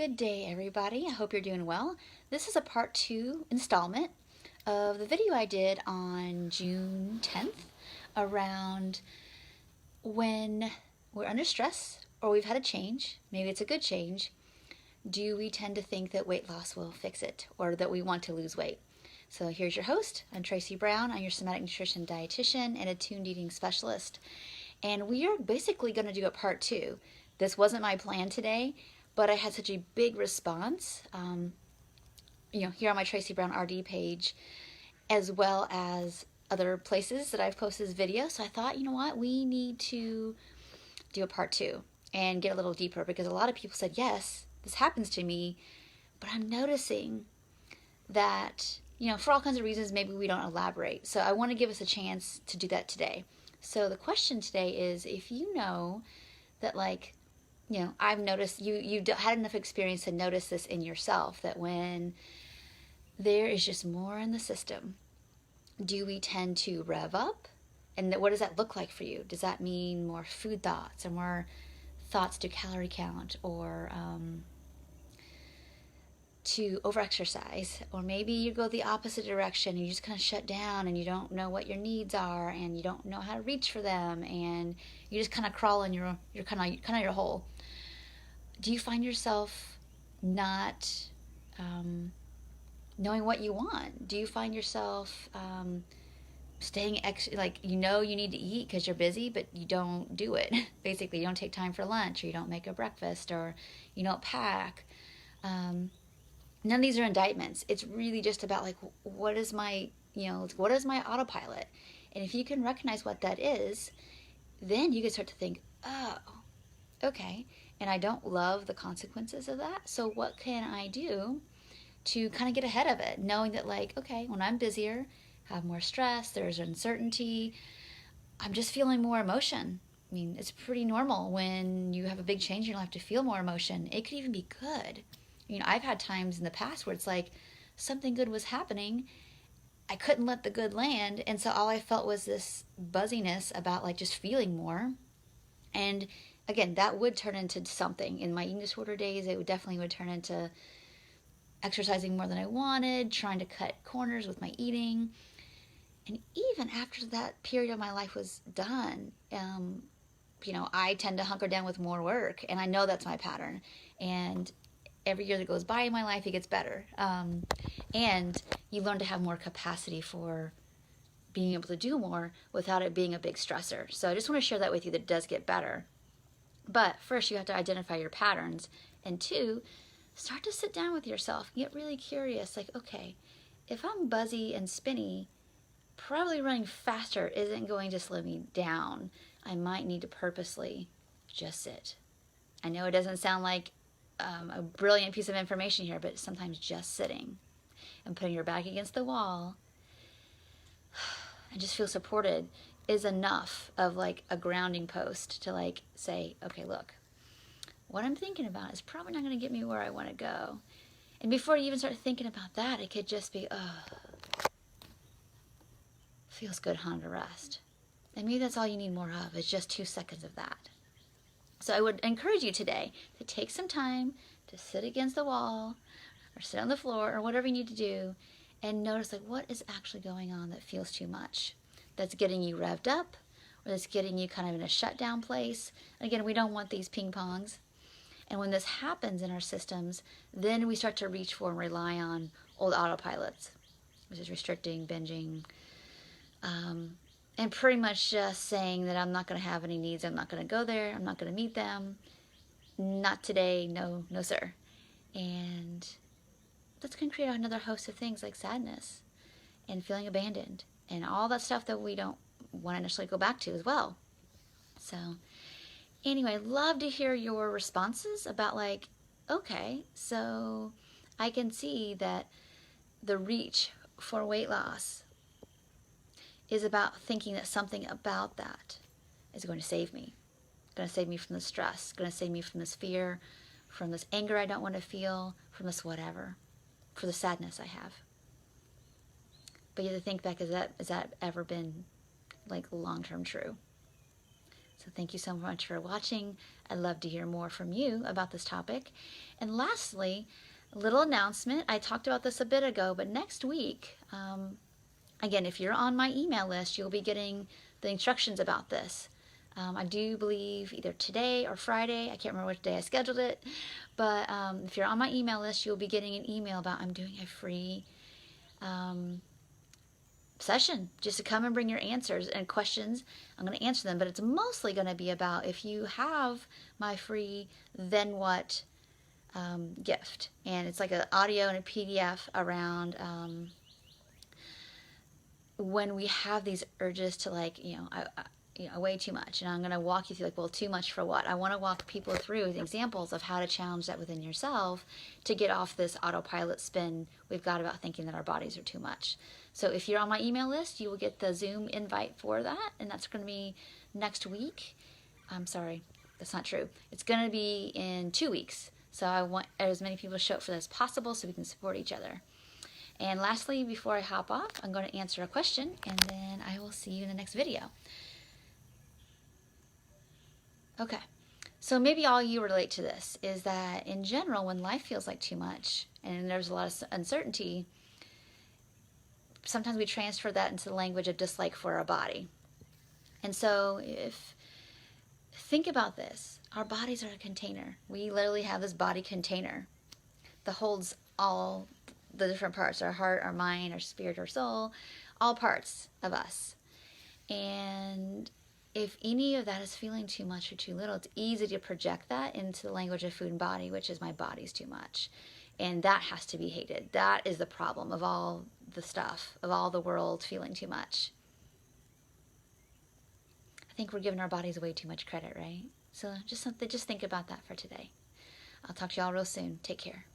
Good day, everybody. I hope you're doing well. This is a part 2 installment of the video I did on June 10th around when we're under stress or we've had a change, maybe it's a good change, do we tend to think that weight loss will fix it or that we want to lose weight? So here's your host. I'm Tracy Brown. I'm your somatic nutrition dietitian and attuned eating specialist. And we are basically going to do a part 2. This wasn't my plan today, but I had such a big response, here on my Tracy Brown RD page, as well as other places that I've posted this video. So I thought, you know what, we need to do a part 2 and get a little deeper, because a lot of people said, yes, this happens to me, but I'm noticing that, for all kinds of reasons, maybe we don't elaborate. So I want to give us a chance to do that today. So the question today is, if you know that, I've noticed you had enough experience to notice this in yourself, that when there is just more in the system, do we tend to rev up? And what does that look like for you? Does that mean more food thoughts or more thoughts to calorie count, or to overexercise? Or maybe you go the opposite direction and you just kind of shut down and you don't know what your needs are and you don't know how to reach for them and you just kind of crawl in your kind of your hole. Do you find yourself not knowing what you want? Do you find yourself staying you need to eat because you're busy, but you don't do it? Basically, you don't take time for lunch, or you don't make a breakfast, or you don't pack. None of these are indictments. It's really just about what is my autopilot? And if you can recognize what that is, then you can start to think, oh, okay, and I don't love the consequences of that. So what can I do to kind of get ahead of it? Knowing that okay, when I'm busier, have more stress, there's uncertainty, I'm just feeling more emotion. I mean, it's pretty normal when you have a big change in your life to feel more emotion. It could even be good. I've had times in the past where it's something good was happening, I couldn't let the good land, and so all I felt was this buzziness about just feeling more. And again, that would turn into something. In my eating disorder days, it would turn into exercising more than I wanted, trying to cut corners with my eating. And even after that period of my life was done, I tend to hunker down with more work, and I know that's my pattern. And every year that goes by in my life, it gets better. And you learn to have more capacity for being able to do more without it being a big stressor. So I just want to share that with you, that it does get better. But first, you have to identify your patterns. And 2, start to sit down with yourself. Get really curious. Okay, if I'm buzzy and spinny, probably running faster isn't going to slow me down. I might need to purposely just sit. I know it doesn't sound like a brilliant piece of information here, but sometimes just sitting and putting your back against the wall and just feel supported is enough of a grounding post to say, okay, look, what I'm thinking about is probably not going to get me where I want to go. And before you even start thinking about that, it could just be, feels good, to rest. And maybe that's all you need more of, is just 2 seconds of that. So I would encourage you today to take some time to sit against the wall or sit on the floor or whatever you need to do, and notice what is actually going on that feels too much, that's getting you revved up, or that's getting you kind of in a shutdown place. And again, we don't want these ping pongs. And when this happens in our systems, then we start to reach for and rely on old autopilots, which is restricting, binging, and pretty much just saying that I'm not going to have any needs, I'm not going to go there, I'm not going to meet them, not today, no sir. And that's going to create another host of things like sadness and feeling abandoned and all that stuff that we don't want to necessarily go back to as well. So anyway, I'd love to hear your responses about okay, so I can see that the reach for weight loss is about thinking that something about that is going to save me. Going to save me from the stress, going to save me from this fear, from this anger I don't want to feel, from this whatever, for the sadness I have. But you have to think back, has that ever been long-term true? So thank you so much for watching. I'd love to hear more from you about this topic. And lastly, a little announcement. I talked about this a bit ago, but next week, again, if you're on my email list, you'll be getting the instructions about this. I do believe either today or Friday, I can't remember which day I scheduled it, but if you're on my email list, you'll be getting an email about I'm doing a free session just to come and bring your answers and questions. I'm going to answer them, but it's mostly going to be about if you have my free Then What gift. And it's like an audio and a PDF around when we have these urges to way too much. And I'm going to walk you through well, too much for what? I want to walk people through examples of how to challenge that within yourself to get off this autopilot spin we've got about thinking that our bodies are too much. So if you're on my email list, you will get the Zoom invite for that, and that's going to be next week. I'm sorry, that's not true. It's going to be in 2 weeks. So I want as many people to show up for that as possible so we can support each other. And lastly, before I hop off, I'm going to answer a question, and then I will see you in the next video. Okay, so maybe all you relate to this is that in general, when life feels like too much and there's a lot of uncertainty, sometimes we transfer that into the language of dislike for our body. And so think about this. Our bodies are a container. We literally have this body container that holds all the different parts, our heart, our mind, our spirit, our soul, all parts of us. And if any of that is feeling too much or too little, it's easy to project that into the language of food and body, which is my body's too much. And that has to be hated. That is the problem of all the stuff, of all the world feeling too much. I think we're giving our bodies way too much credit, right? So just think about that for today. I'll talk to you all real soon. Take care.